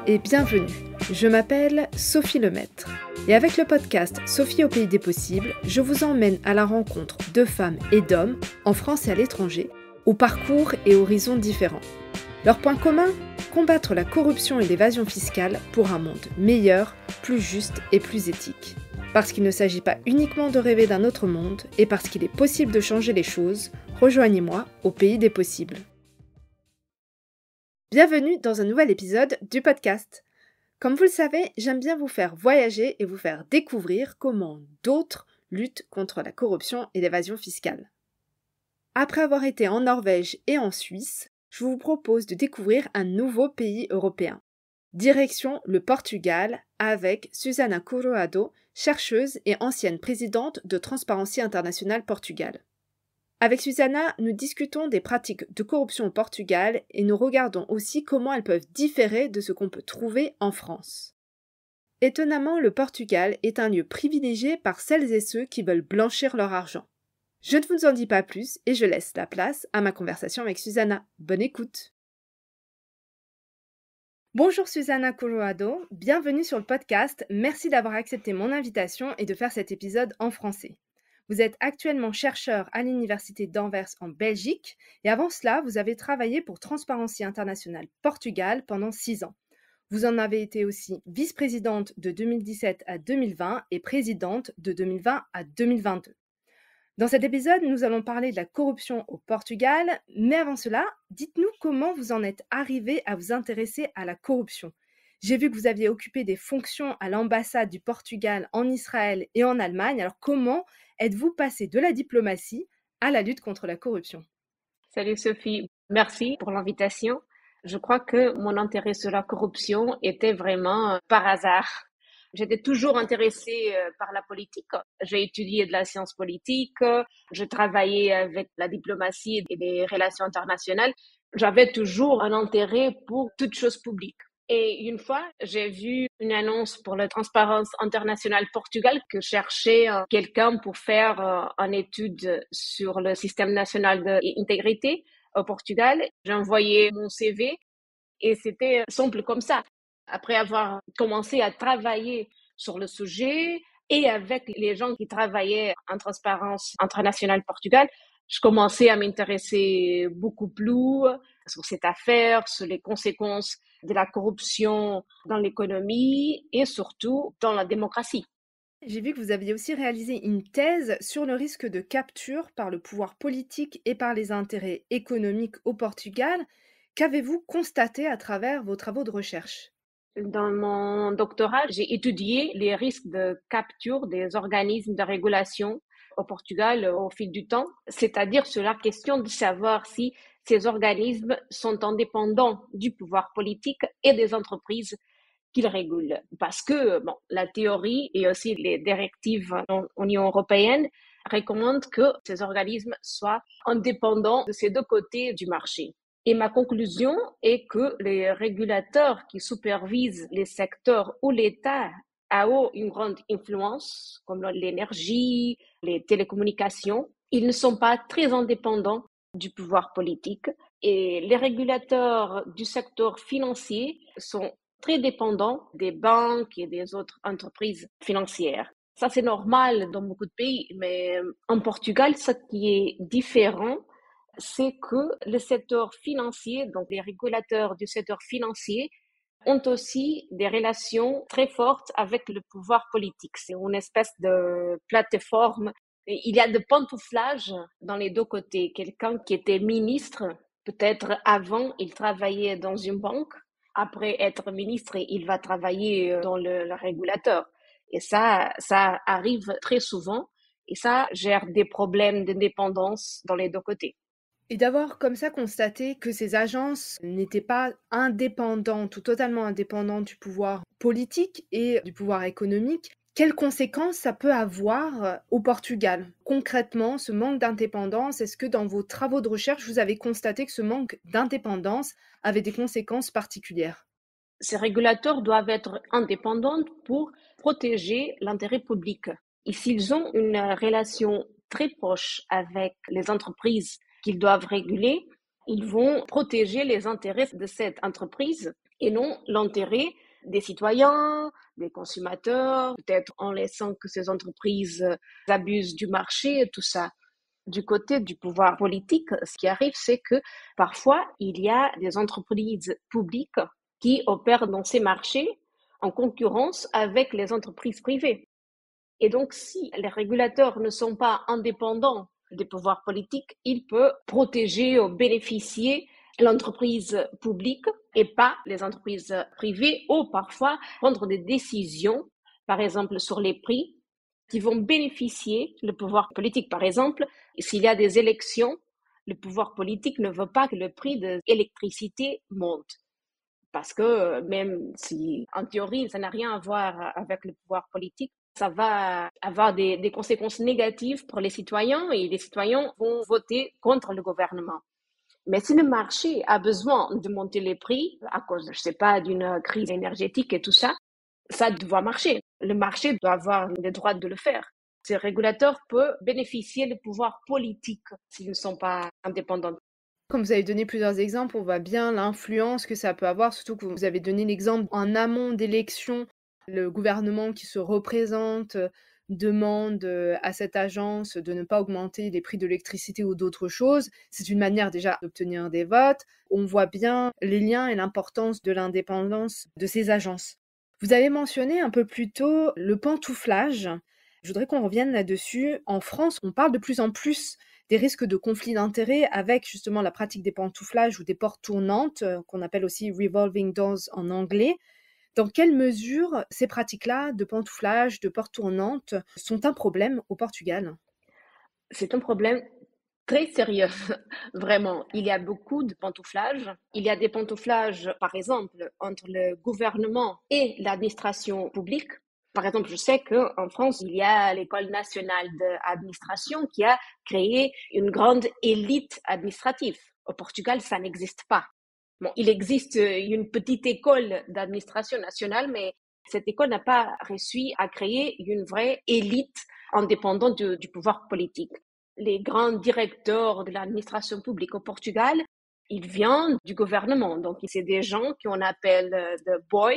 et bienvenue. Je m'appelle Sophie Lemaître et avec le podcast Sophie au pays des possibles, je vous emmène à la rencontre de femmes et d'hommes, en France et à l'étranger, aux parcours et horizons différents. Leur point commun ? Combattre la corruption et l'évasion fiscale pour un monde meilleur, plus juste et plus éthique. Parce qu'il ne s'agit pas uniquement de rêver d'un autre monde et parce qu'il est possible de changer les choses, rejoignez-moi au pays des possibles. Bienvenue dans un nouvel épisode du podcast. Comme vous le savez, j'aime bien vous faire voyager et vous faire découvrir comment d'autres luttent contre la corruption et l'évasion fiscale. Après avoir été en Norvège et en Suisse, je vous propose de découvrir un nouveau pays européen. Direction le Portugal avec Susana Coroado, chercheuse et ancienne présidente de Transparency International Portugal. Avec Susana, nous discutons des pratiques de corruption au Portugal et nous regardons aussi comment elles peuvent différer de ce qu'on peut trouver en France. Étonnamment, le Portugal est un lieu privilégié par celles et ceux qui veulent blanchir leur argent. Je ne vous en dis pas plus et je laisse la place à ma conversation avec Susana. Bonne écoute! Bonjour Susana Coroado, bienvenue sur le podcast. Merci d'avoir accepté mon invitation et de faire cet épisode en français. Vous êtes actuellement chercheur à l'Université d'Anvers en Belgique et avant cela, vous avez travaillé pour Transparency International Portugal pendant 6 ans. Vous en avez été aussi vice-présidente de 2017 à 2020 et présidente de 2020 à 2022. Dans cet épisode, nous allons parler de la corruption au Portugal, mais avant cela, dites-nous comment vous en êtes arrivé à vous intéresser à la corruption. J'ai vu que vous aviez occupé des fonctions à l'ambassade du Portugal en Israël et en Allemagne. Alors comment êtes-vous passé de la diplomatie à la lutte contre la corruption ? Salut Sophie, merci pour l'invitation. Je crois que mon intérêt sur la corruption était vraiment par hasard. J'étais toujours intéressée par la politique. J'ai étudié de la science politique, je travaillais avec la diplomatie et les relations internationales. J'avais toujours un intérêt pour toutes choses publiques. Et une fois, j'ai vu une annonce pour la Transparence Internationale Portugal que cherchait quelqu'un pour faire une étude sur le système national d'intégrité au Portugal. J'ai envoyé mon CV et c'était simple comme ça. Après avoir commencé à travailler sur le sujet et avec les gens qui travaillaient en Transparence Internationale Portugal, je commençais à m'intéresser beaucoup plus sur cette affaire, sur les conséquences de la corruption dans l'économie et surtout dans la démocratie. J'ai vu que vous aviez aussi réalisé une thèse sur le risque de capture par le pouvoir politique et par les intérêts économiques au Portugal. Qu'avez-vous constaté à travers vos travaux de recherche ? Dans mon doctorat, j'ai étudié les risques de capture des organismes de régulation au Portugal au fil du temps, c'est-à-dire sur la question de savoir si ces organismes sont indépendants du pouvoir politique et des entreprises qu'ils régulent. Parce que la théorie et aussi les directives de l'Union européenne recommandent que ces organismes soient indépendants de ces deux côtés du marché. Et ma conclusion est que les régulateurs qui supervisent les secteurs où l'État a une grande influence, comme l'énergie, les télécommunications, ils ne sont pas très indépendants du pouvoir politique. Et les régulateurs du secteur financier sont très dépendants des banques et des autres entreprises financières. Ça, c'est normal dans beaucoup de pays, mais en Portugal, ce qui est différent, c'est que le secteur financier, donc les régulateurs du secteur financier, ont aussi des relations très fortes avec le pouvoir politique. C'est une espèce de plateforme. Et il y a de pantouflage dans les deux côtés. Quelqu'un qui était ministre, peut-être avant, il travaillait dans une banque. Après être ministre, il va travailler dans le régulateur. Et ça arrive très souvent. Et ça gère des problèmes d'indépendance dans les deux côtés. Et d'avoir comme ça constaté que ces agences n'étaient pas indépendantes ou totalement indépendantes du pouvoir politique et du pouvoir économique, quelles conséquences ça peut avoir au Portugal? Concrètement, ce manque d'indépendance, est-ce que dans vos travaux de recherche, vous avez constaté que ce manque d'indépendance avait des conséquences particulières? Ces régulateurs doivent être indépendants pour protéger l'intérêt public. Et s'ils ont une relation très proche avec les entreprises qu'ils doivent réguler, Ils vont protéger les intérêts de cette entreprise et non l'intérêt des citoyens, des consommateurs, peut-être en laissant que ces entreprises abusent du marché et tout ça. Du côté du pouvoir politique, ce qui arrive, c'est que parfois, il y a des entreprises publiques qui opèrent dans ces marchés en concurrence avec les entreprises privées. Et donc, si les régulateurs ne sont pas indépendants des pouvoirs politiques, ils peuvent protéger ou bénéficier l'entreprise publique et pas les entreprises privées ou parfois prendre des décisions, par exemple sur les prix, qui vont bénéficier le pouvoir politique. Par exemple, s'il y a des élections, le pouvoir politique ne veut pas que le prix de l'électricité monte. Parce que même si, en théorie, ça n'a rien à voir avec le pouvoir politique, ça va avoir des conséquences négatives pour les citoyens et les citoyens vont voter contre le gouvernement. Mais si le marché a besoin de monter les prix à cause, je sais pas, d'une crise énergétique et tout ça, ça doit marcher. Le marché doit avoir le droit de le faire. Ces régulateurs peuvent bénéficier du pouvoir politique s'ils ne sont pas indépendants. Comme vous avez donné plusieurs exemples, on voit bien l'influence que ça peut avoir, surtout que vous avez donné l'exemple en amont d'élections, le gouvernement qui se représente demande à cette agence de ne pas augmenter les prix de l'électricité ou d'autres choses. C'est une manière déjà d'obtenir des votes. On voit bien les liens et l'importance de l'indépendance de ces agences. Vous avez mentionné un peu plus tôt le pantouflage. Je voudrais qu'on revienne là-dessus. En France, on parle de plus en plus des risques de conflits d'intérêts avec justement la pratique des pantouflages ou des portes tournantes, qu'on appelle aussi revolving doors en anglais. Dans quelle mesure ces pratiques-là de pantouflage, de portes tournantes sont un problème au Portugal? C'est un problème très sérieux, vraiment. Il y a beaucoup de pantouflage. Il y a des pantouflages, par exemple, entre le gouvernement et l'administration publique. Par exemple, je sais qu'en France, il y a l'École nationale d'administration qui a créé une grande élite administrative. Au Portugal, ça n'existe pas. Bon, il existe une petite école d'administration nationale, mais cette école n'a pas réussi à créer une vraie élite indépendante du pouvoir politique. Les grands directeurs de l'administration publique au Portugal, ils viennent du gouvernement. Donc, c'est des gens qu'on appelle the boys,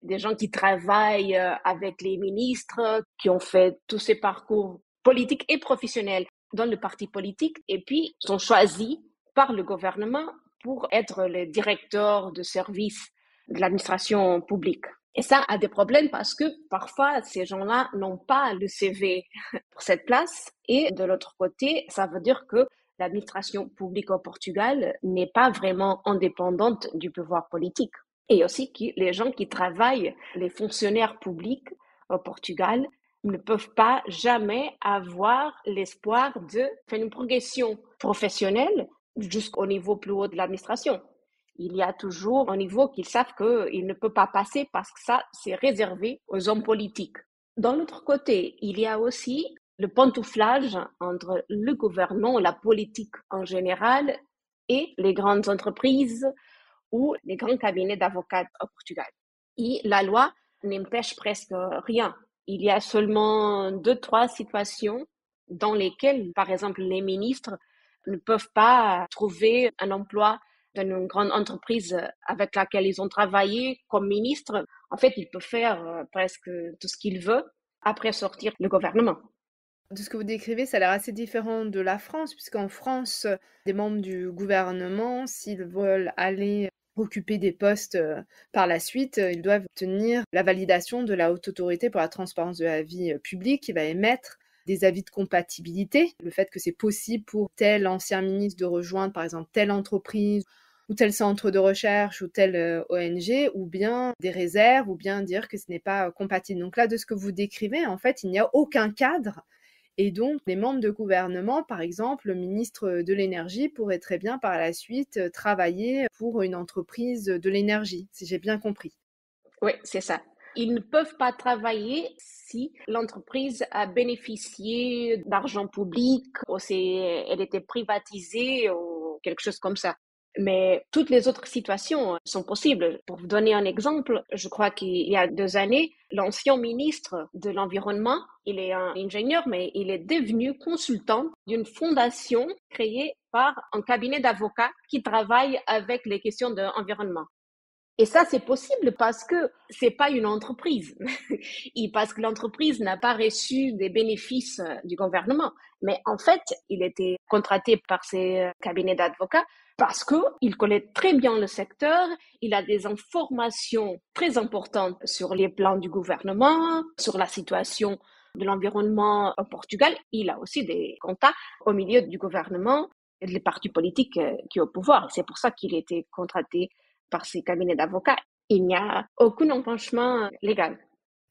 des gens qui travaillent avec les ministres, qui ont fait tous ces parcours politiques et professionnels dans le parti politique et puis sont choisis par le gouvernement pour être les directeurs de service de l'administration publique. Et ça a des problèmes parce que parfois, ces gens-là n'ont pas le CV pour cette place. Et de l'autre côté, ça veut dire que l'administration publique au Portugal n'est pas vraiment indépendante du pouvoir politique. Et aussi que les gens qui travaillent, les fonctionnaires publics au Portugal, ne peuvent pas jamais avoir l'espoir de faire une progression professionnelle jusqu'au niveau plus haut de l'administration. Il y a toujours un niveau qu'ils savent qu'ils ne peuvent pas passer parce que ça, c'est réservé aux hommes politiques. Dans l'autre côté, il y a aussi le pantouflage entre le gouvernement, la politique en général, et les grandes entreprises ou les grands cabinets d'avocats au Portugal. Et la loi n'empêche presque rien. Il y a seulement 2, 3 situations dans lesquelles, par exemple, les ministres ne peuvent pas trouver un emploi dans une grande entreprise avec laquelle ils ont travaillé comme ministre. En fait, ils peuvent faire presque tout ce qu'ils veulent après sortir le gouvernement. De ce que vous décrivez, ça a l'air assez différent de la France, puisqu'en France, des membres du gouvernement, s'ils veulent aller occuper des postes par la suite, ils doivent obtenir la validation de la Haute Autorité pour la transparence de la vie publique qui va émettre des avis de compatibilité, le fait que c'est possible pour tel ancien ministre de rejoindre par exemple telle entreprise ou tel centre de recherche ou telle ONG, ou bien des réserves, ou bien dire que ce n'est pas compatible. Donc là, de ce que vous décrivez, en fait, il n'y a aucun cadre. Et donc, les membres de gouvernement, par exemple, le ministre de l'énergie pourrait très bien par la suite travailler pour une entreprise de l'énergie, si j'ai bien compris. Oui, c'est ça. Ils ne peuvent pas travailler si l'entreprise a bénéficié d'argent public ou si elle était privatisée ou quelque chose comme ça. Mais toutes les autres situations sont possibles. Pour vous donner un exemple, je crois qu'il y a 2 années, l'ancien ministre de l'Environnement, il est un ingénieur, mais il est devenu consultant d'une fondation créée par un cabinet d'avocats qui travaille avec les questions de l'environnement. Et ça, c'est possible parce que c'est pas une entreprise. Et parce que l'entreprise n'a pas reçu des bénéfices du gouvernement. Mais en fait, il était contraté par ces cabinets d'avocats parce qu'il connaît très bien le secteur, il a des informations très importantes sur les plans du gouvernement, sur la situation de l'environnement au Portugal. Il a aussi des contacts au milieu du gouvernement et des partis politiques qui sont au pouvoir. C'est pour ça qu'il a été contraté par ces cabinets d'avocats. Il n'y a aucun empêchement légal.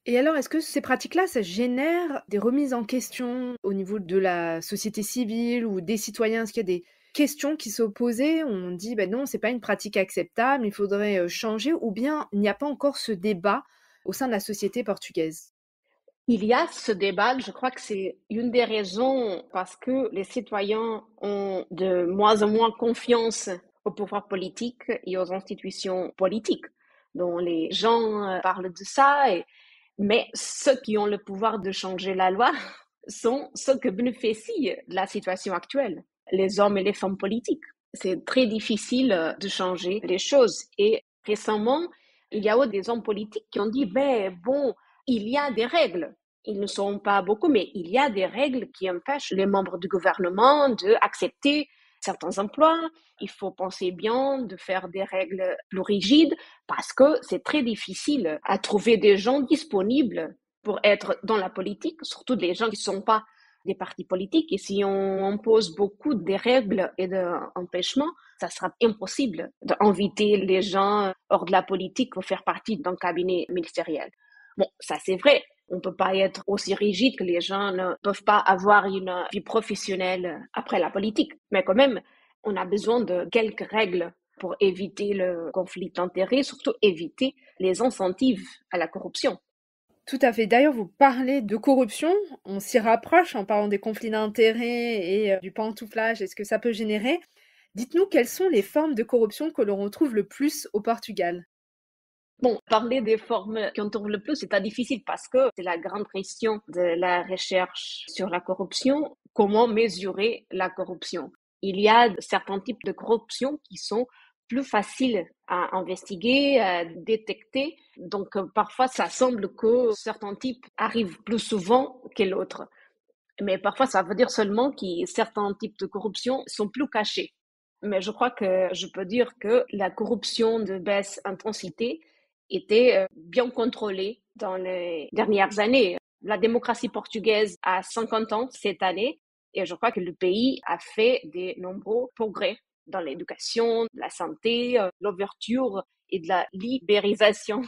Et alors, est-ce que ces pratiques-là, ça génère des remises en question au niveau de la société civile ou des citoyens? Est-ce qu'il y a des questions qui sont posées? On dit, ben non, c'est pas une pratique acceptable, il faudrait changer, ou bien il n'y a pas encore ce débat au sein de la société portugaise? Il y a ce débat, je crois que c'est une des raisons parce que les citoyens ont de moins en moins confiance au pouvoir politique et aux institutions politiques. Donc les gens parlent de ça, mais ceux qui ont le pouvoir de changer la loi sont ceux qui bénéficient de la situation actuelle, les hommes et les femmes politiques. C'est très difficile de changer les choses. Et récemment, il y a eu des hommes politiques qui ont dit, ben bon, il y a des règles. Ils ne sont pas beaucoup, mais il y a des règles qui empêchent les membres du gouvernement d'accepter certains emplois. Il faut penser bien de faire des règles plus rigides parce que c'est très difficile à trouver des gens disponibles pour être dans la politique, surtout des gens qui ne sont pas des partis politiques. Et si on impose beaucoup de règles et d'empêchements, ça sera impossible d'inviter les gens hors de la politique pour faire partie d'un cabinet ministériel. Bon, ça c'est vrai. On ne peut pas être aussi rigide que les gens ne peuvent pas avoir une vie professionnelle après la politique. Mais quand même, on a besoin de quelques règles pour éviter le conflit d'intérêts, surtout éviter les incentives à la corruption. Tout à fait. D'ailleurs, vous parlez de corruption, on s'y rapproche en parlant des conflits d'intérêts et du pantouflage et ce que ça peut générer. Dites-nous quelles sont les formes de corruption que l'on retrouve le plus au Portugal? Bon, parler des formes qui entourent le plus, c'est pas difficile parce que c'est la grande question de la recherche sur la corruption. Comment mesurer la corruption? Il y a certains types de corruption qui sont plus faciles à investiguer, à détecter. Donc, parfois, ça semble que certains types arrivent plus souvent que l'autre. Mais parfois, ça veut dire seulement que certains types de corruption sont plus cachés. Mais je crois que je peux dire que la corruption de basse intensité était bien contrôlée dans les dernières années. La démocratie portugaise a 50 ans cette année et je crois que le pays a fait de nombreux progrès dans l'éducation, la santé, l'ouverture et de la libéralisation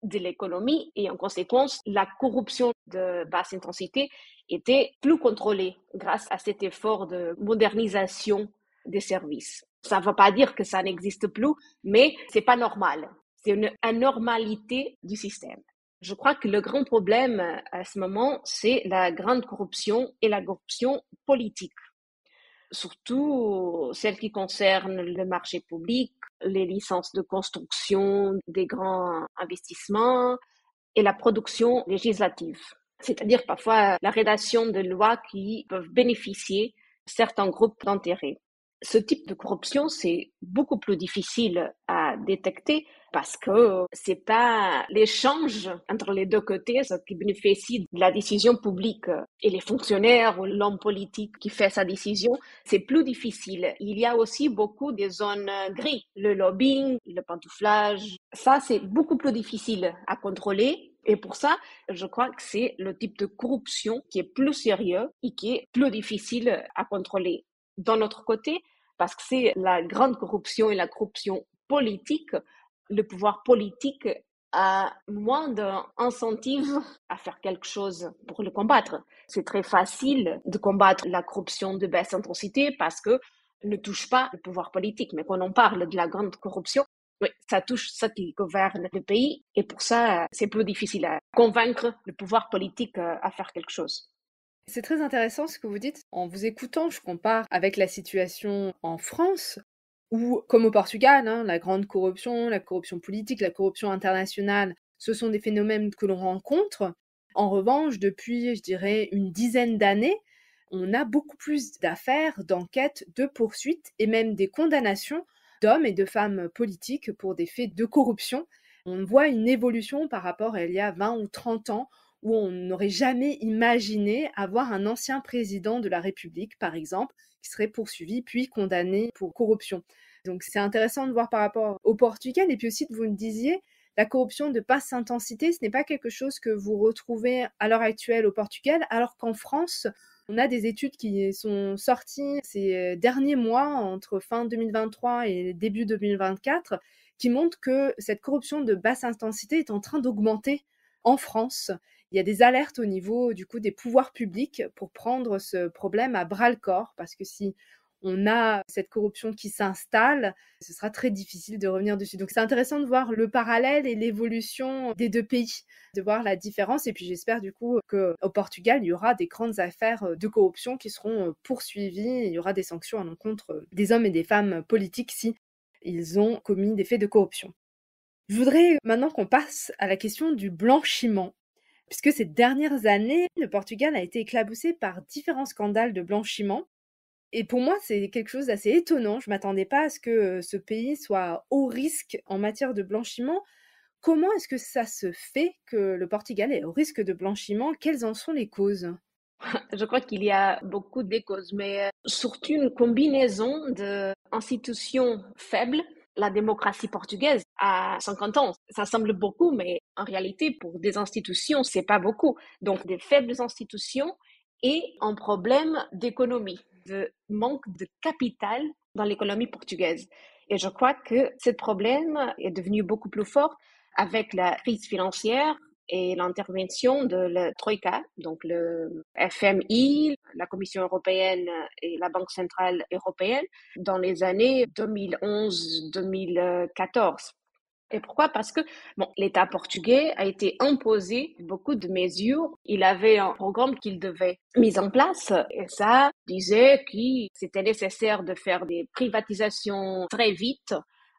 de l'économie. Et en conséquence, la corruption de basse intensité était plus contrôlée grâce à cet effort de modernisation des services. Ça ne veut pas dire que ça n'existe plus, mais c'est pas normal. C'est une anormalité du système. Je crois que le grand problème à ce moment, c'est la grande corruption et la corruption politique, surtout celle qui concerne le marché public, les licences de construction, des grands investissements et la production législative, c'est-à-dire parfois la rédaction de lois qui peuvent bénéficier certains groupes d'intérêt. Ce type de corruption, c'est beaucoup plus difficile à détecter parce que c'est pas l'échange entre les deux côtés ce qui bénéficie de la décision publique et les fonctionnaires ou l'homme politique qui fait sa décision, c'est plus difficile. Il y a aussi beaucoup de zones grises, le lobbying, le pantouflage. Ça, c'est beaucoup plus difficile à contrôler. Et pour ça, je crois que c'est le type de corruption qui est plus sérieux et qui est plus difficile à contrôler. D'un autre côté, parce que c'est la grande corruption et la corruption politique, le pouvoir politique a moins d'incentives à faire quelque chose pour le combattre. C'est très facile de combattre la corruption de basse intensité parce que ne touche pas le pouvoir politique. Mais quand on parle de la grande corruption, oui, ça touche ceux qui gouvernent le pays et pour ça, c'est plus difficile à convaincre le pouvoir politique à faire quelque chose. C'est très intéressant ce que vous dites. En vous écoutant, je compare avec la situation en France, où, comme au Portugal, hein, la grande corruption, la corruption politique, la corruption internationale, ce sont des phénomènes que l'on rencontre. En revanche, depuis, je dirais, une dizaine d'années, on a beaucoup plus d'affaires, d'enquêtes, de poursuites et même des condamnations d'hommes et de femmes politiques pour des faits de corruption. On voit une évolution par rapport à il y a 20 ou 30 ans où on n'aurait jamais imaginé avoir un ancien président de la République, par exemple, qui serait poursuivi puis condamné pour corruption. Donc c'est intéressant de voir par rapport au Portugal. Et puis aussi, vous me disiez, la corruption de basse intensité, ce n'est pas quelque chose que vous retrouvez à l'heure actuelle au Portugal, alors qu'en France, on a des études qui sont sorties ces derniers mois, entre fin 2023 et début 2024, qui montrent que cette corruption de basse intensité est en train d'augmenter en France. Il y a des alertes au niveau du coup des pouvoirs publics pour prendre ce problème à bras le corps, parce que si on a cette corruption qui s'installe, ce sera très difficile de revenir dessus. Donc c'est intéressant de voir le parallèle et l'évolution des deux pays, de voir la différence. Et puis j'espère du coup qu'au Portugal, il y aura des grandes affaires de corruption qui seront poursuivies. Il y aura des sanctions à l'encontre des hommes et des femmes politiques si ils ont commis des faits de corruption. Je voudrais maintenant qu'on passe à la question du blanchiment, puisque ces dernières années, le Portugal a été éclaboussé par différents scandales de blanchiment. Et pour moi, c'est quelque chose d'assez étonnant. Je ne m'attendais pas à ce que ce pays soit haut risque en matière de blanchiment. Comment est-ce que ça se fait que le Portugal est au risque de blanchiment? Quelles en sont les causes? Je crois qu'il y a beaucoup de causes, mais surtout une combinaison d'institutions faibles. La démocratie portugaise a 50 ans. Ça semble beaucoup, mais en réalité, pour des institutions, c'est pas beaucoup. Donc, des faibles institutions et un problème d'économie, de manque de capital dans l'économie portugaise. Et je crois que ce problème est devenu beaucoup plus fort avec la crise financière et l'intervention de la Troïka, donc le FMI, la Commission européenne et la Banque centrale européenne, dans les années 2011-2014. Et pourquoi? Parce que bon, l'État portugais a été imposé beaucoup de mesures. Il avait un programme qu'il devait mettre en place et ça disait que c'était nécessaire de faire des privatisations très vite.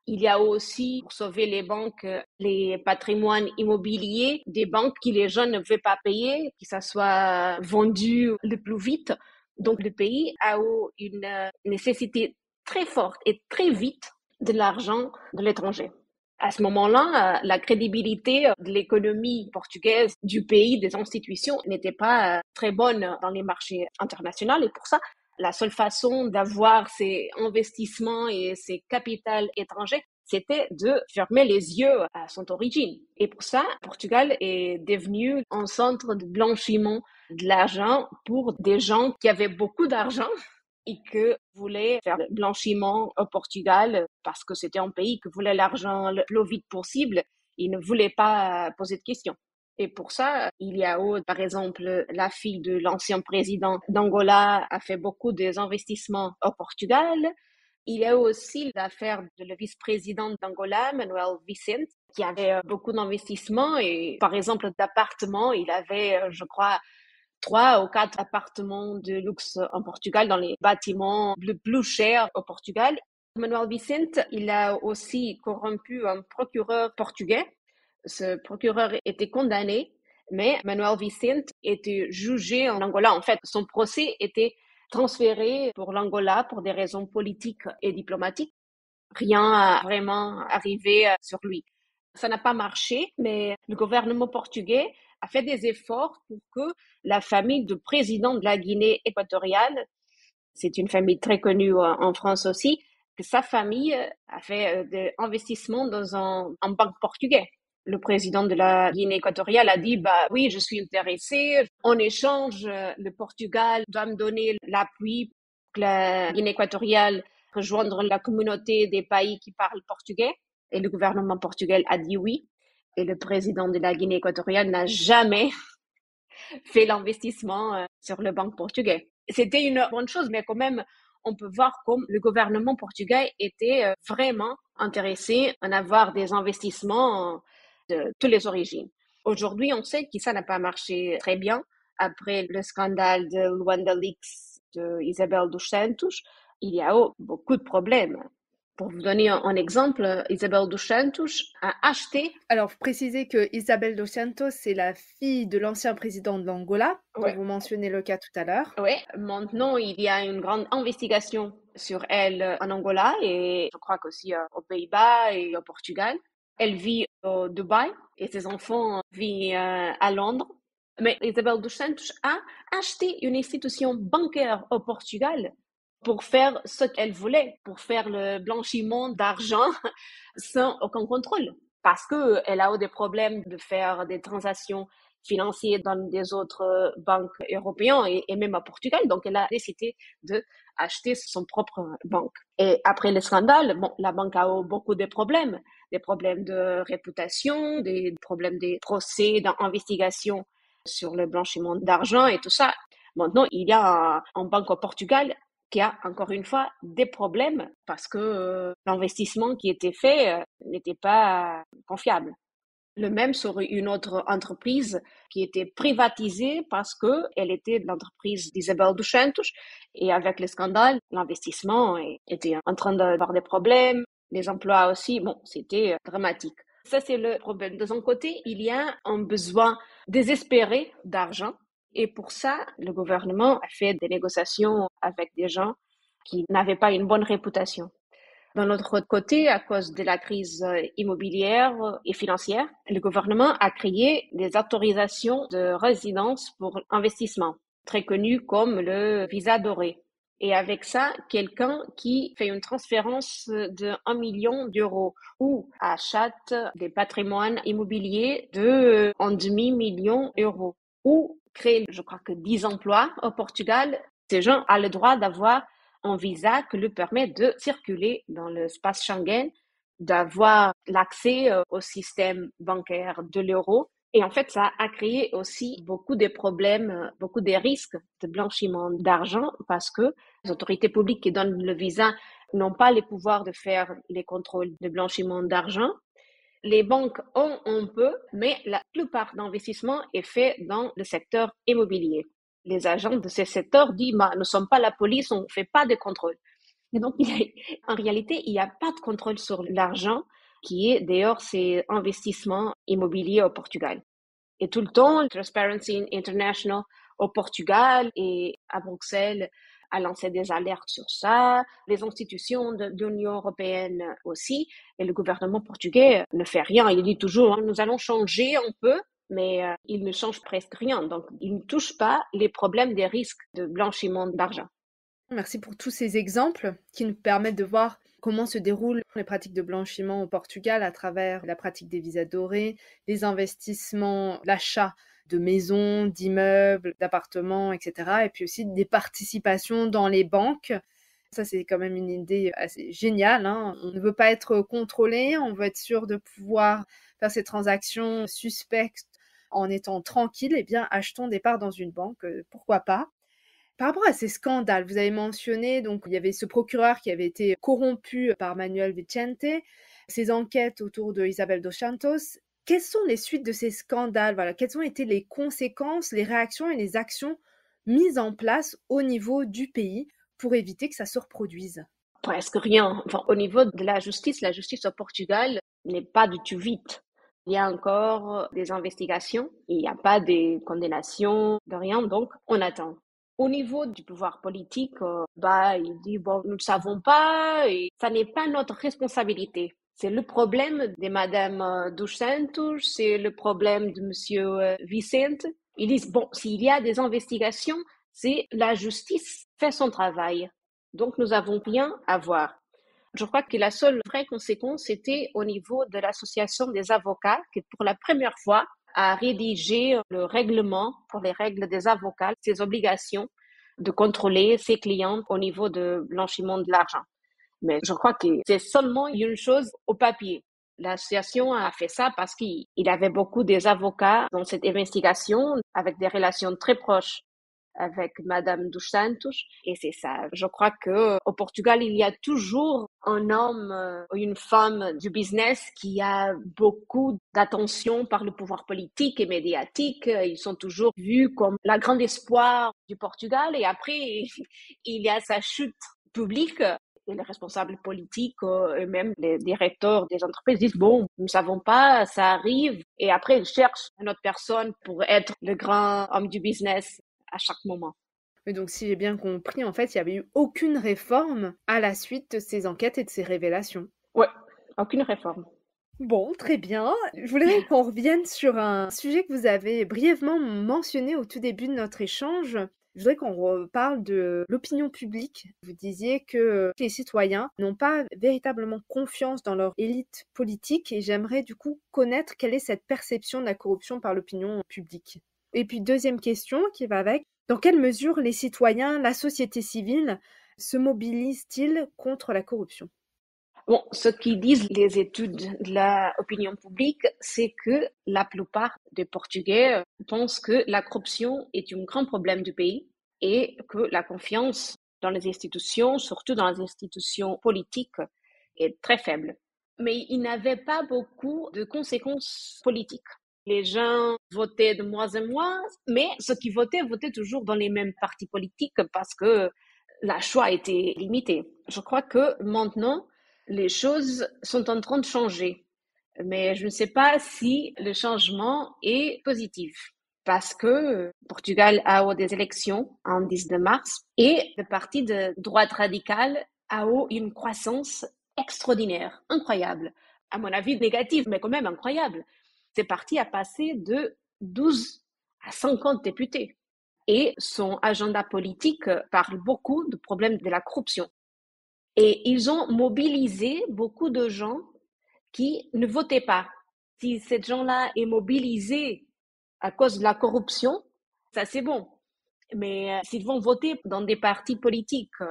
Il y a aussi, pour sauver les banques, les patrimoines immobiliers des banques que les gens ne veulent pas payer, que ça soit vendu le plus vite. Donc le pays a eu une nécessité très forte et très vite de l'argent de l'étranger. À ce moment-là, la crédibilité de l'économie portugaise, du pays, des institutions n'était pas très bonne dans les marchés internationaux. Et pour ça, la seule façon d'avoir ces investissements et ces capitaux étrangers, c'était de fermer les yeux à son origine. Et pour ça, Portugal est devenu un centre de blanchiment de l'argent pour des gens qui avaient beaucoup d'argent et que voulait faire le blanchiment au Portugal parce que c'était un pays qui voulait l'argent le plus vite possible. Il ne voulait pas poser de questions. Et pour ça, il y a eu, par exemple, la fille de l'ancien président d'Angola a fait beaucoup des investissements au Portugal. Il y a eu aussi l'affaire de le vice-président d'Angola, Manuel Vicente, qui avait beaucoup d'investissements et, par exemple, d'appartements. Il avait, je crois, 3 ou 4 appartements de luxe en Portugal, dans les bâtiments les plus chers au Portugal. Manuel Vicente, il a aussi corrompu un procureur portugais. Ce procureur était condamné, mais Manuel Vicente était jugé en Angola. En fait, son procès était transféré pour l'Angola pour des raisons politiques et diplomatiques. Rien n'a vraiment arrivé sur lui. Ça n'a pas marché, mais le gouvernement portugais a fait des efforts pour que la famille du président de la Guinée équatoriale, c'est une famille très connue en France aussi, que sa famille a fait des investissements dans un banque portugais. Le président de la Guinée équatoriale a dit, bah oui, je suis intéressé. En échange, le Portugal doit me donner l'appui pour que la Guinée équatoriale rejoindre la communauté des pays qui parlent portugais. Et le gouvernement portugais a dit oui. Et le président de la Guinée équatoriale n'a jamais fait l'investissement sur le banque portugais. C'était une bonne chose, mais quand même, on peut voir comme le gouvernement portugais était vraiment intéressé à avoir des investissements de toutes les origines. Aujourd'hui, on sait que ça n'a pas marché très bien après le scandale de Luanda Leaks de Isabel dos Santos. Il y a eu beaucoup de problèmes. Pour vous donner un exemple, Isabel dos Santos a acheté. Alors, vous précisez que Isabel dos Santos, c'est la fille de l'ancien président de l'Angola, dont Ouais, vous mentionnez le cas tout à l'heure. ouais. Maintenant, il y a une grande investigation sur elle en Angola et je crois qu'aussi aux Pays-Bas et au Portugal. Elle vit au Dubaï et ses enfants vivent à Londres. Mais Isabel dos Santos a acheté une institution bancaire au Portugal pour faire ce qu'elle voulait, pour faire le blanchiment d'argent sans aucun contrôle. Parce qu'elle a eu des problèmes de faire des transactions financières dans des autres banques européennes et même à Portugal. Donc, elle a décidé d'acheter son propre banque. Et après le scandale, bon, la banque a eu beaucoup de problèmes. Des problèmes de réputation, des problèmes de procès, d'investigation sur le blanchiment d'argent et tout ça. Maintenant, il y a une banque au Portugal qui a encore une fois des problèmes parce que l'investissement qui était fait n'était pas confiable. Le même sur une autre entreprise qui était privatisée parce que elle était l'entreprise d'Isabel dos Santos et avec le scandale, l'investissement était en train d'avoir des problèmes, les emplois aussi, bon, c'était dramatique. Ça, c'est le problème. De son côté, il y a un besoin désespéré d'argent et pour ça, le gouvernement a fait des négociations avec des gens qui n'avaient pas une bonne réputation. D'un autre côté, à cause de la crise immobilière et financière, le gouvernement a créé des autorisations de résidence pour investissement, très connues comme le visa doré. Et avec ça, quelqu'un qui fait une transférence de 1 million d'euros ou achète des patrimoines immobiliers de un demi-million d'euros ou crée, je crois que 10 emplois au Portugal, ces gens ont le droit d'avoir un visa qui lui permet de circuler dans l'espace Schengen, d'avoir l'accès au système bancaire de l'euro. Et en fait, ça a créé aussi beaucoup de problèmes, beaucoup de risques de blanchiment d'argent parce que les autorités publiques qui donnent le visa n'ont pas les pouvoirs de faire les contrôles de blanchiment d'argent. Les banques ont un peu, mais la plupart d'investissements est fait dans le secteur immobilier. Les agents de ce secteur disent, bah, nous ne sommes pas la police, on ne fait pas de contrôle. Et donc, en réalité, il n'y a pas de contrôle sur l'argent qui est d'ailleurs ces investissements immobiliers au Portugal. Et tout le temps, Transparency International au Portugal et à Bruxelles a lancé des alertes sur ça, les institutions de l'Union européenne aussi, et le gouvernement portugais ne fait rien. Il dit toujours, hein, nous allons changer un peu, mais il ne change presque rien. Donc, il ne touche pas les problèmes des risques de blanchiment d'argent. Merci pour tous ces exemples qui nous permettent de voir comment se déroulent les pratiques de blanchiment au Portugal à travers la pratique des visas dorés, les investissements, l'achat de maisons, d'immeubles, d'appartements, etc. Et puis aussi des participations dans les banques. Ça, c'est quand même une idée assez géniale, hein. On ne veut pas être contrôlé, on veut être sûr de pouvoir faire ces transactions suspectes en étant tranquille. Eh bien, achetons des parts dans une banque, pourquoi pas. Par rapport à ces scandales, vous avez mentionné, donc il y avait ce procureur qui avait été corrompu par Manuel Vicente, ces enquêtes autour de Isabel dos Santos. Quelles sont les suites de ces scandales? Voilà, quelles ont été les conséquences, les réactions et les actions mises en place au niveau du pays pour éviter que ça se reproduise? Presque rien. Enfin, au niveau de la justice au Portugal n'est pas du tout vite. Il y a encore des investigations, il n'y a pas de condamnations, de rien, donc on attend. Au niveau du pouvoir politique, bah, il dit, bon, nous ne savons pas et ça n'est pas notre responsabilité. C'est le problème de Madame dos Santos, c'est le problème de Monsieur Vicente. Ils disent, bon, s'il y a des investigations, c'est la justice fait son travail. Donc, nous avons rien à voir. Je crois que la seule vraie conséquence était au niveau de l'association des avocats qui, pour la première fois, a rédigé le règlement pour les règles des avocats, ses obligations de contrôler ses clients au niveau de blanchiment de l'argent. Mais je crois que c'est seulement une chose au papier. L'association a fait ça parce qu'il avait beaucoup des avocats dans cette investigation avec des relations très proches avec Madame dos Santos. Et c'est ça. Je crois que au Portugal, il y a toujours un homme ou une femme du business qui a beaucoup d'attention par le pouvoir politique et médiatique. Ils sont toujours vus comme la grande espoir du Portugal. Et après, il y a sa chute publique. et les responsables politiques et même les directeurs des entreprises disent, bon, nous ne savons pas, ça arrive. Et après, ils cherchent une autre personne pour être le grand homme du business à chaque moment. Mais donc, si j'ai bien compris, en fait, il n'y avait eu aucune réforme à la suite de ces enquêtes et de ces révélations. Ouais, aucune réforme. Bon, très bien. Je voudrais qu'on revienne sur un sujet que vous avez brièvement mentionné au tout début de notre échange. Je voudrais qu'on reparle de l'opinion publique. Vous disiez que les citoyens n'ont pas véritablement confiance dans leur élite politique et j'aimerais du coup connaître quelle est cette perception de la corruption par l'opinion publique. Et puis deuxième question qui va avec, dans quelle mesure les citoyens, la société civile se mobilisent-ils contre la corruption? Bon, ce qui disent les études de l'opinion publique, c'est que la plupart des Portugais pensent que la corruption est un grand problème du pays et que la confiance dans les institutions, surtout dans les institutions politiques, est très faible. Mais il n'avait pas beaucoup de conséquences politiques. Les gens votaient de moins en moins, mais ceux qui votaient toujours dans les mêmes partis politiques parce que la choix était limité. Je crois que maintenant, les choses sont en train de changer, mais je ne sais pas si le changement est positif parce que Portugal a eu des élections en 19 mars et le parti de droite radicale a eu une croissance extraordinaire, incroyable. À mon avis, négative, mais quand même incroyable. Ce parti a passé de 12 à 50 députés et son agenda politique parle beaucoup du problème de la corruption. Et ils ont mobilisé beaucoup de gens qui ne votaient pas. Si ces gens-là est mobilisé à cause de la corruption, ça c'est bon. Mais s'ils vont voter dans des partis politiques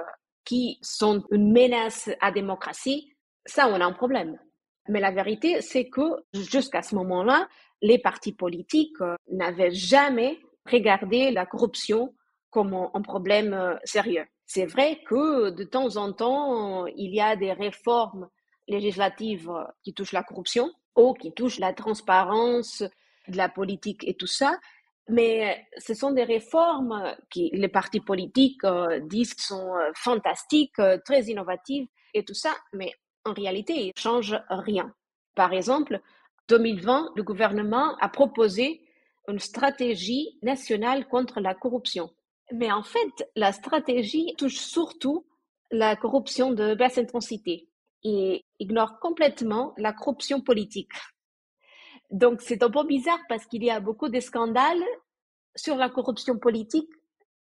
qui sont une menace à la démocratie, ça on a un problème. Mais la vérité, c'est que jusqu'à ce moment-là, les partis politiques n'avaient jamais regardé la corruption comme un problème sérieux. C'est vrai que de temps en temps, il y a des réformes législatives qui touchent la corruption ou qui touchent la transparence de la politique et tout ça, mais ce sont des réformes que les partis politiques disent sont fantastiques, très innovatives et tout ça, mais en réalité, ils ne changent rien. Par exemple, en 2020, le gouvernement a proposé une stratégie nationale contre la corruption. Mais en fait, la stratégie touche surtout la corruption de basse intensité et ignore complètement la corruption politique. Donc, c'est un peu bizarre parce qu'il y a beaucoup de scandales sur la corruption politique,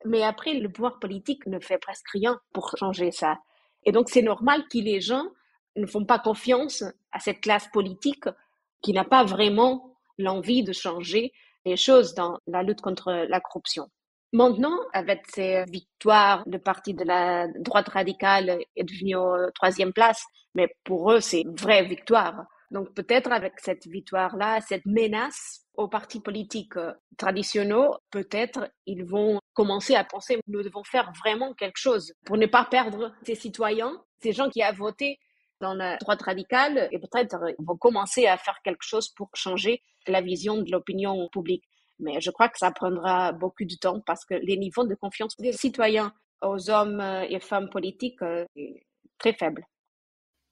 mais après, le pouvoir politique ne fait presque rien pour changer ça. Et donc, c'est normal que les gens ne font pas confiance à cette classe politique qui n'a pas vraiment l'envie de changer les choses dans la lutte contre la corruption. Maintenant, avec ces victoires, le parti de la droite radicale est devenu troisième place, mais pour eux, c'est une vraie victoire. Donc peut-être avec cette victoire-là, cette menace aux partis politiques traditionnels, peut-être ils vont commencer à penser que nous devons faire vraiment quelque chose pour ne pas perdre ces citoyens, ces gens qui ont voté dans la droite radicale, et peut-être ils vont commencer à faire quelque chose pour changer la vision de l'opinion publique. Mais je crois que ça prendra beaucoup de temps parce que les niveaux de confiance des citoyens aux hommes et femmes politiques est très faible.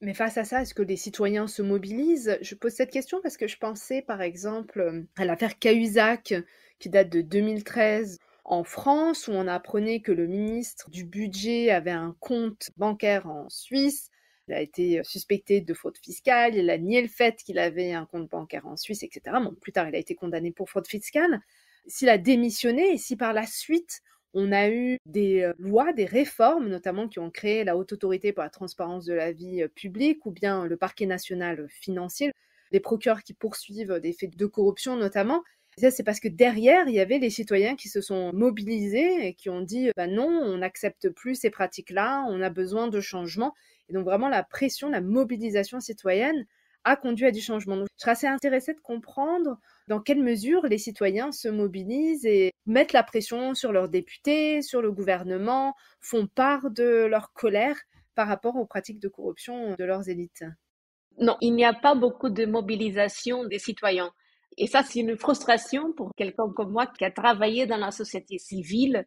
Mais face à ça, est-ce que les citoyens se mobilisent? Je pose cette question parce que je pensais par exemple à l'affaire Cahuzac qui date de 2013 en France où on apprenait que le ministre du budget avait un compte bancaire en Suisse. Il a été suspecté de fraude fiscale, il a nié le fait qu'il avait un compte bancaire en Suisse, etc. Bon, plus tard, il a été condamné pour fraude fiscale. S'il a démissionné et si par la suite, on a eu des lois, des réformes, notamment qui ont créé la Haute Autorité pour la transparence de la vie publique ou bien le parquet national financier, des procureurs qui poursuivent des faits de corruption notamment. Et ça, c'est parce que derrière, il y avait les citoyens qui se sont mobilisés et qui ont dit bah non, on n'accepte plus ces pratiques-là, on a besoin de changements. Et donc vraiment, la pression, la mobilisation citoyenne a conduit à du changement. Donc, je serais assez intéressée de comprendre dans quelle mesure les citoyens se mobilisent et mettent la pression sur leurs députés, sur le gouvernement, font part de leur colère par rapport aux pratiques de corruption de leurs élites. Non, il n'y a pas beaucoup de mobilisation des citoyens. Et ça, c'est une frustration pour quelqu'un comme moi qui a travaillé dans la société civile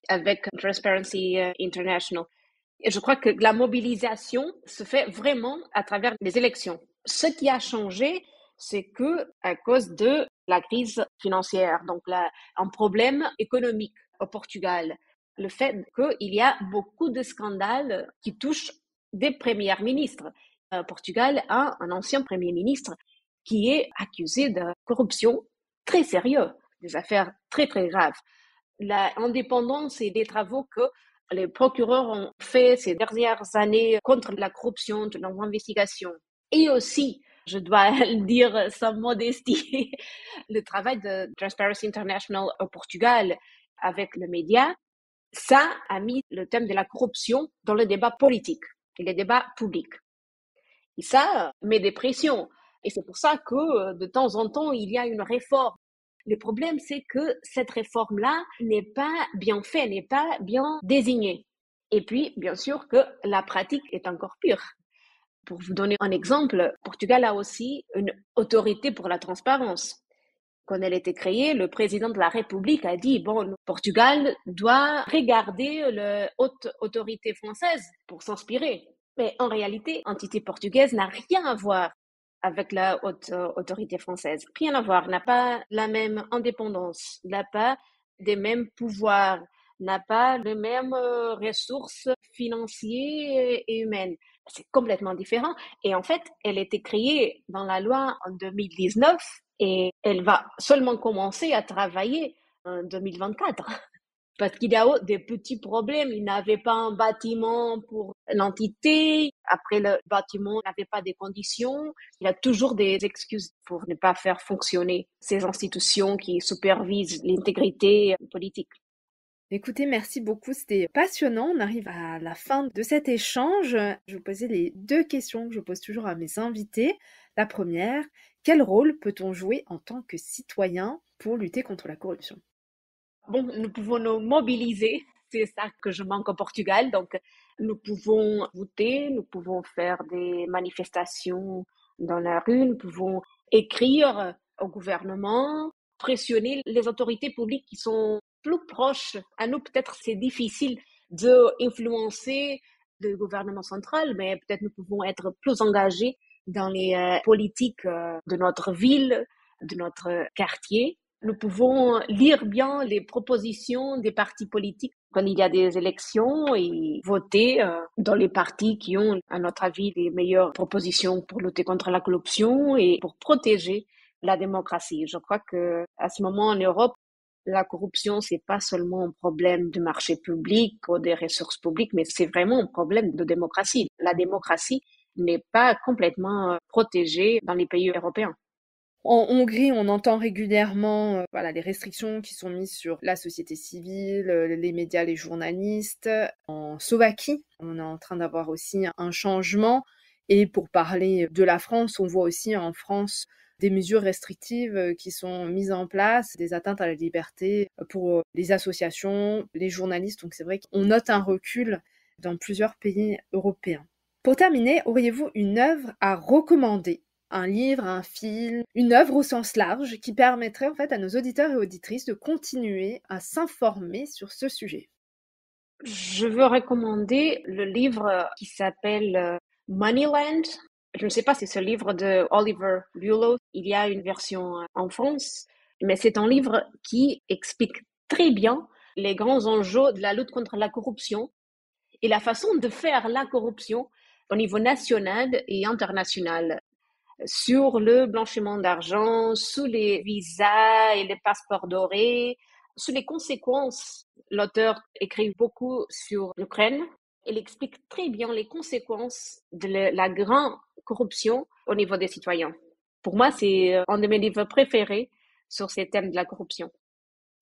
avec Transparency International. Et je crois que la mobilisation se fait vraiment à travers les élections. Ce qui a changé, c'est que à cause de la crise financière, donc un problème économique au Portugal, le fait qu'il y a beaucoup de scandales qui touchent des premiers ministres. Portugal a un ancien premier ministre qui est accusé de corruption très sérieuse, des affaires très très graves. L'indépendance et des travaux que les procureurs ont fait ces dernières années contre la corruption, de l'investigation. Et aussi, je dois le dire sans modestie, le travail de Transparency International au Portugal avec le média, ça a mis le thème de la corruption dans le débat politique et les débats publics. Et ça met des pressions. Et c'est pour ça que de temps en temps, il y a une réforme. Le problème, c'est que cette réforme-là n'est pas bien faite, n'est pas bien désignée. Et puis, bien sûr que la pratique est encore pire. Pour vous donner un exemple, Portugal a aussi une autorité pour la transparence. Quand elle a été créée, le président de la République a dit, bon, Portugal doit regarder la haute autorité française pour s'inspirer. Mais en réalité, l'entité portugaise n'a rien à voir avec la haute autorité française. Rien à voir, n'a pas la même indépendance, n'a pas les mêmes pouvoirs, n'a pas les mêmes ressources financières et humaines. C'est complètement différent. Et en fait, elle a été créée dans la loi en 2019 et elle va seulement commencer à travailler en 2024 parce qu'il y a des petits problèmes. Il n'avait pas un bâtiment pour l'entité. Après, le bâtiment n'avait pas des conditions. Il y a toujours des excuses pour ne pas faire fonctionner ces institutions qui supervisent l'intégrité politique. Écoutez, merci beaucoup, c'était passionnant. On arrive à la fin de cet échange. Je vais vous poser les 2 questions que je pose toujours à mes invités. La première, quel rôle peut-on jouer en tant que citoyen pour lutter contre la corruption? Bon, nous pouvons nous mobiliser. C'est ça que je manque au Portugal. Donc, nous pouvons voter, nous pouvons faire des manifestations dans la rue, nous pouvons écrire au gouvernement, pressionner les autorités publiques qui sont plus proches à nous. Peut-être c'est difficile d'influencer le gouvernement central, mais peut-être nous pouvons être plus engagés dans les politiques de notre ville, de notre quartier. Nous pouvons lire bien les propositions des partis politiques quand il y a des élections et voter dans les partis qui ont, à notre avis, les meilleures propositions pour lutter contre la corruption et pour protéger la démocratie. Je crois que à ce moment en Europe, la corruption, c'est pas seulement un problème de marché public ou des ressources publiques, mais c'est vraiment un problème de démocratie. La démocratie n'est pas complètement protégée dans les pays européens. En Hongrie, on entend régulièrement voilà, les restrictions qui sont mises sur la société civile, les médias, les journalistes. En Slovaquie, on est en train d'avoir aussi un changement. Et pour parler de la France, on voit aussi en France des mesures restrictives qui sont mises en place, des atteintes à la liberté pour les associations, les journalistes. Donc c'est vrai qu'on note un recul dans plusieurs pays européens. Pour terminer, auriez-vous une œuvre à recommander? Un livre, un film, une œuvre au sens large qui permettrait en fait à nos auditeurs et auditrices de continuer à s'informer sur ce sujet. Je veux recommander le livre qui s'appelle Moneyland. Je ne sais pas si c'est ce livre de Oliver Bulow. Il y a une version en France, mais c'est un livre qui explique très bien les grands enjeux de la lutte contre la corruption et la façon de faire la corruption au niveau national et international sur le blanchiment d'argent, sous les visas et les passeports dorés, sur les conséquences. L'auteur écrit beaucoup sur l'Ukraine. Il explique très bien les conséquences de la grande corruption au niveau des citoyens. Pour moi, c'est un de mes livres préférés sur ces thèmes de la corruption.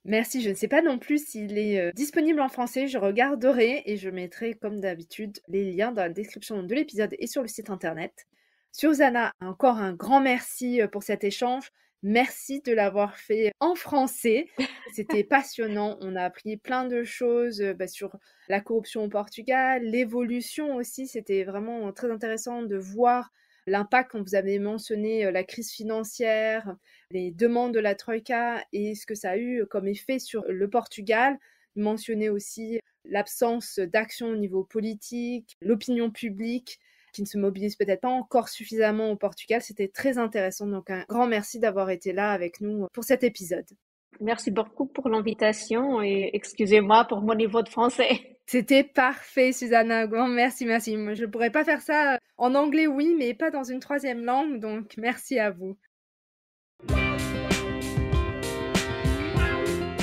Merci, je ne sais pas non plus s'il est disponible en français, je regarderai et je mettrai comme d'habitude les liens dans la description de l'épisode et sur le site internet. Susanna, encore un grand merci pour cet échange. Merci de l'avoir fait en français. C'était passionnant. On a appris plein de choses sur la corruption au Portugal, l'évolution aussi. C'était vraiment très intéressant de voir l'impact, quand vous avez mentionné la crise financière, les demandes de la Troïka et ce que ça a eu comme effet sur le Portugal. mentionner aussi l'absence d'action au niveau politique, l'opinion publique qui ne se mobilise peut-être pas encore suffisamment au Portugal. C'était très intéressant, donc un grand merci d'avoir été là avec nous pour cet épisode. Merci beaucoup pour l'invitation et excusez-moi pour mon niveau de français. C'était parfait, Susanna. Grand merci. Moi, je ne pourrais pas faire ça en anglais, oui, mais pas dans une troisième langue, donc merci à vous.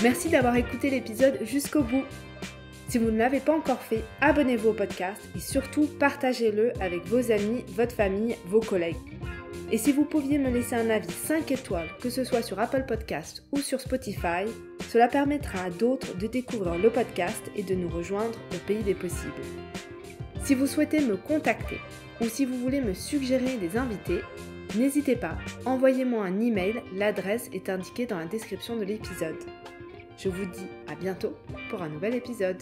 Merci d'avoir écouté l'épisode jusqu'au bout. Si vous ne l'avez pas encore fait, abonnez-vous au podcast et surtout partagez-le avec vos amis, votre famille, vos collègues. Et si vous pouviez me laisser un avis 5 étoiles, que ce soit sur Apple Podcast ou sur Spotify, cela permettra à d'autres de découvrir le podcast et de nous rejoindre au pays des possibles. Si vous souhaitez me contacter ou si vous voulez me suggérer des invités, n'hésitez pas, envoyez-moi un email, l'adresse est indiquée dans la description de l'épisode. Je vous dis à bientôt pour un nouvel épisode.